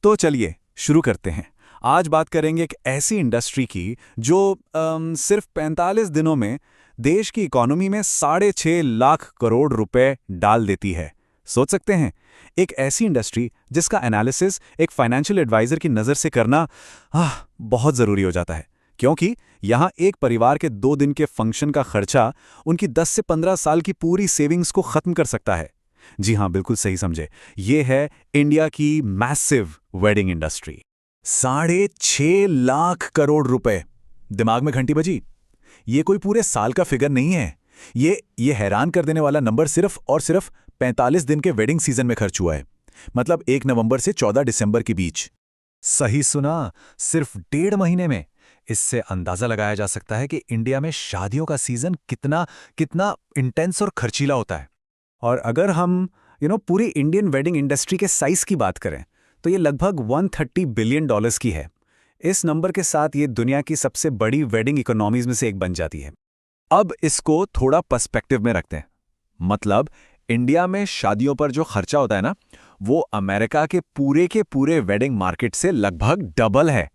तो चलिए शुरू करते हैं। आज बात करेंगे एक ऐसी इंडस्ट्री की जो सिर्फ 45 दिनों में देश की इकोनॉमी में 6.5 लाख करोड़ रुपए डाल देती है। सोच सकते हैं, एक ऐसी इंडस्ट्री जिसका एनालिसिस एक फाइनेंशियल एडवाइजर की नज़र से करना बहुत ज़रूरी हो जाता है, क्योंकि यहाँ एक परिवार के 2 दिन के फंक्शन का खर्चा उनकी 10 से 15 साल की पूरी सेविंग्स को ख़त्म कर सकता है। जी हाँ, बिल्कुल सही समझे। ये है इंडिया की massive wedding industry. 6.5 lakh crore रुपए। दिमाग में घंटी बजी? ये कोई पूरे साल का फिगर नहीं है। ये हैरान कर देने वाला नंबर सिर्फ और सिर्फ 45 दिन के वेडिंग सीजन में खर्च हुआ है। मतलब 1 नवंबर से 14 दिसंबर के बीच। सही सुना, सिर्फ 1.5 महीने में। इससे अंदाजा लगाया जा सकता है कि इंडिया में शादियों का सीजन कितना कितना इंटेंस और खर्चीला होता है। और अगर हम पूरी इंडियन वेडिंग इंडस्ट्री के साइज की बात करें तो ये लगभग 130 बिलियन डॉलर्स की है। इस नंबर के साथ ये दुनिया की सबसे बड़ी वेडिंग इकोनॉमीज में से एक बन जाती है। अब इसको थोड़ा पर्सपेक्टिव में रखते हैं। मतलब इंडिया में शादियों पर जो खर्चा होता है ना, वो अमेरिका के पूरे वेडिंग मार्केट से लगभग डबल है।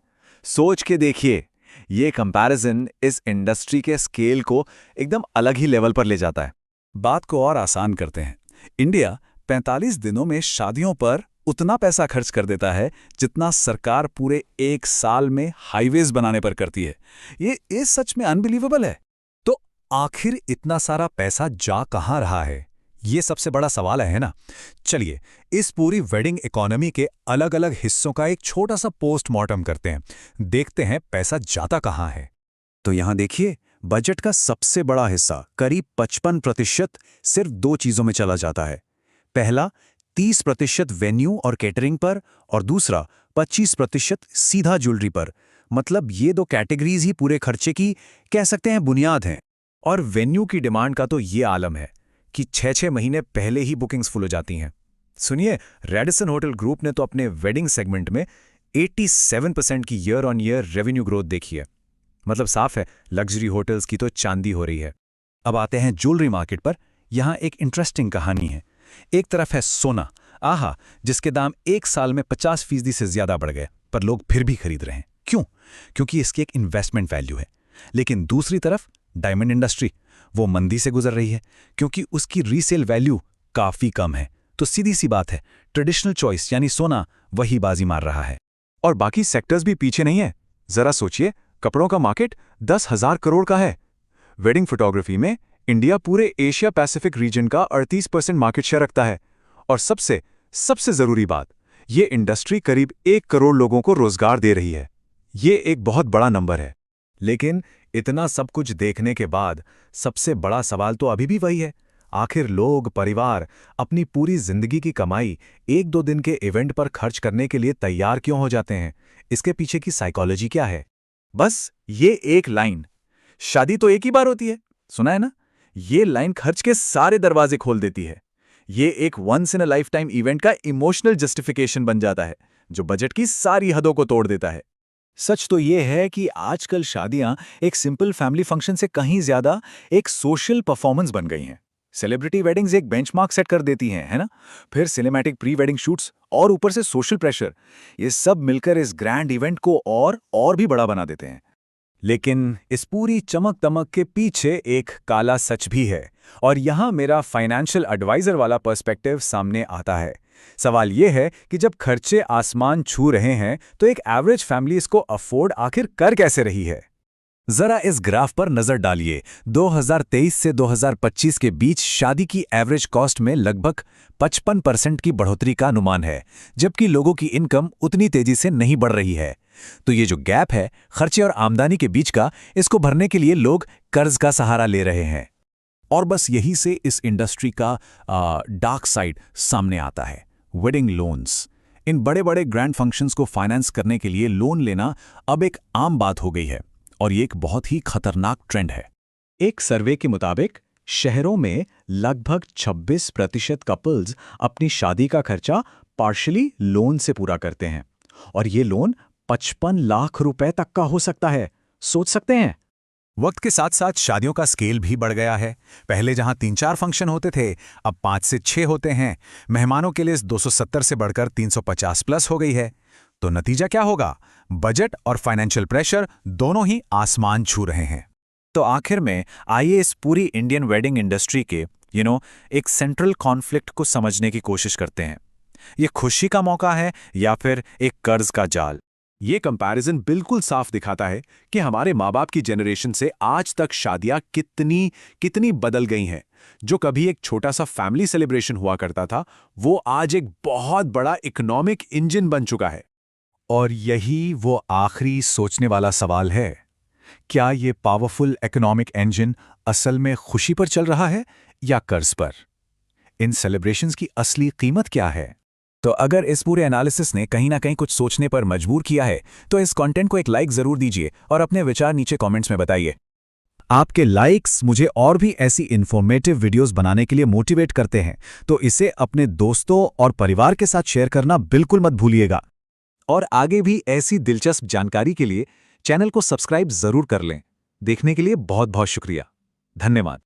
सोच के देखिए, ये कंपैरिजन इस इंडस्ट्री के स्केल को एकदम अलग ही लेवल पर ले जाता है। बात को और आसान करते हैं। इंडिया 45 दिनों में शादियों पर उतना पैसा खर्च कर देता है जितना सरकार पूरे 1 साल में हाईवेज बनाने पर करती है। ये सच में अनबिलीवेबल है। तो आखिर इतना सारा पैसा जा कहां रहा है? ये सबसे बड़ा सवाल है ना? चलिए, इस पूरी वेडिंग इकोनॉमी के अलग अलग हिस्सों का एक छोटा सा पोस्टमार्टम करते हैं। देखते हैं पैसा जाता कहां है। तो यहां देखिए, बजट का सबसे बड़ा हिस्सा करीब 55% सिर्फ 2 चीजों में चला जाता है। पहला 30% वेन्यू और कैटरिंग पर, और दूसरा 25% सीधा ज्वेलरी पर। मतलब ये 2 कैटेगरीज ही पूरे खर्चे की कह सकते हैं बुनियाद हैं। और वेन्यू की डिमांड का तो ये आलम है कि 6-6 महीने पहले ही बुकिंग्स फुल हो जाती हैं। सुनिए, रेडिसन होटल ग्रुप ने तो अपने वेडिंग सेगमेंट में 87% की year on year revenue growth देखी है। मतलब साफ है, लग्जरी होटल्स की तो चांदी हो रही है। अब आते हैं ज्वेलरी मार्केट पर। यहाँ एक इंटरेस्टिंग कहानी है। एक तरफ है सोना, जिसके दाम 1 साल में 50% से ज्यादा बढ़ गए, पर लोग फिर भी खरीद रहे हैं। क्यों? क्योंकि इसकी एक इन्वेस्टमेंट वैल्यू है। लेकिन दूसरी तरफ डायमंड इंडस्ट्री, वो मंदी से गुजर रही है क्योंकि उसकी रीसेल वैल्यू काफी कम है। तो सीधी सी बात है, ट्रेडिशनल चॉइस यानी सोना वही बाजी मार रहा है। और बाकी सेक्टर्स भी पीछे नहीं है। जरा सोचिए, कपड़ों का मार्केट 10,000 करोड़ का है। वेडिंग फोटोग्राफी में इंडिया पूरे एशिया पैसिफिक रीजन का 38% मार्केट शेयर रखता है। और सबसे जरूरी बात, ये इंडस्ट्री करीब 1 करोड़ लोगों को रोजगार दे रही है। ये एक बहुत बड़ा नंबर है। लेकिन इतना सब कुछ देखने के बाद सबसे बड़ा सवाल तो अभी भी वही है। आखिर लोग, परिवार अपनी पूरी जिंदगी की कमाई 1-2 दिन के इवेंट पर खर्च करने के लिए तैयार क्यों हो जाते हैं? इसके पीछे की साइकोलॉजी क्या है? बस ये एक लाइन, शादी तो एक ही बार होती है, सुना है ना? ये लाइन खर्च के सारे दरवाजे खोल देती है। ये एक once in a life time event का इमोशनल जस्टिफिकेशन बन जाता है, जो बजट की सारी हदों को तोड़ देता है। सच तो ये है कि आजकल शादियां एक सिंपल फैमिली फंक्शन से कहीं ज्यादा एक सोशल परफॉर्मेंस बन गई हैं। सेलिब्रिटी वेडिंग्स एक बेंचमार्क सेट कर देती हैं, है ना? फिर सिनेमैटिक प्री वेडिंग शूट्स और ऊपर से सोशल प्रेशर, ये सब मिलकर इस ग्रैंड इवेंट को और भी बड़ा बना देते हैं। लेकिन इस पूरी चमक दमक के पीछे एक काला सच भी है, और यहां मेरा फाइनेंशियल एडवाइजर वाला पर्सपेक्टिव सामने आता है। सवाल यह है कि जब खर्चे आसमान छू रहे हैं तो एक एवरेज फैमिली इसको अफोर्ड आखिर कर कैसे रही है? जरा इस ग्राफ पर नजर डालिए। 2023 से 2025 के बीच शादी की एवरेज कॉस्ट में लगभग 55% की बढ़ोतरी का अनुमान है, जबकि लोगों की इनकम उतनी तेजी से नहीं बढ़ रही है। तो ये जो गैप है खर्चे और आमदनी के बीच का, इसको भरने के लिए लोग कर्ज का सहारा ले रहे हैं। और बस यही से इस इंडस्ट्री का डार्क साइड सामने आता है, वेडिंग लोन्स। इन बड़े बड़े ग्रैंड फंक्शंस को फाइनेंस करने के लिए लोन लेना अब एक आम बात हो गई है, और ये एक बहुत ही खतरनाक ट्रेंड है। एक सर्वे के मुताबिक शहरों में लगभग 26% कपल्स अपनी शादी का खर्चा पार्शली लोन से पूरा करते हैं, और ये लोन 55 लाख रुपए तक का हो सकता है। सोच सकते हैं? वक्त के साथ साथ शादियों का स्केल भी बढ़ गया है। पहले जहां 3-4 फंक्शन होते थे, अब 5 से 6 होते हैं। मेहमानों के लिए 270 से बढ़कर 350 प्लस हो गई है। तो नतीजा क्या होगा? बजट और फाइनेंशियल प्रेशर दोनों ही आसमान छू रहे हैं। तो आखिर में आइए इस पूरी इंडियन वेडिंग इंडस्ट्री के एक सेंट्रल कॉन्फ्लिक्ट को समझने की कोशिश करते हैं। ये खुशी का मौका है या फिर एक कर्ज का जाल? ये कंपैरिजन बिल्कुल साफ दिखाता है कि हमारे माँ बाप की जनरेशन से आज तक शादियां कितनी कितनी बदल गई हैं। जो कभी एक छोटा सा फैमिली सेलिब्रेशन हुआ करता था, वो आज एक बहुत बड़ा इकोनॉमिक इंजन बन चुका है। और यही वो आखिरी सोचने वाला सवाल है, क्या ये पावरफुल इकोनॉमिक इंजन असल में खुशी पर चल रहा है या कर्ज पर? इन सेलिब्रेशंस की असली कीमत क्या है? तो अगर इस पूरे एनालिसिस ने कहीं ना कहीं कुछ सोचने पर मजबूर किया है, तो इस कंटेंट को एक लाइक जरूर दीजिए और अपने विचार नीचे कमेंट्स में बताइए। आपके लाइक्स मुझे और भी ऐसी इन्फॉर्मेटिव वीडियोस बनाने के लिए मोटिवेट करते हैं, तो इसे अपने दोस्तों और परिवार के साथ शेयर करना बिल्कुल मत भूलिएगा। और आगे भी ऐसी दिलचस्प जानकारी के लिए चैनल को सब्सक्राइब जरूर कर लें। देखने के लिए बहुत बहुत शुक्रिया। धन्यवाद।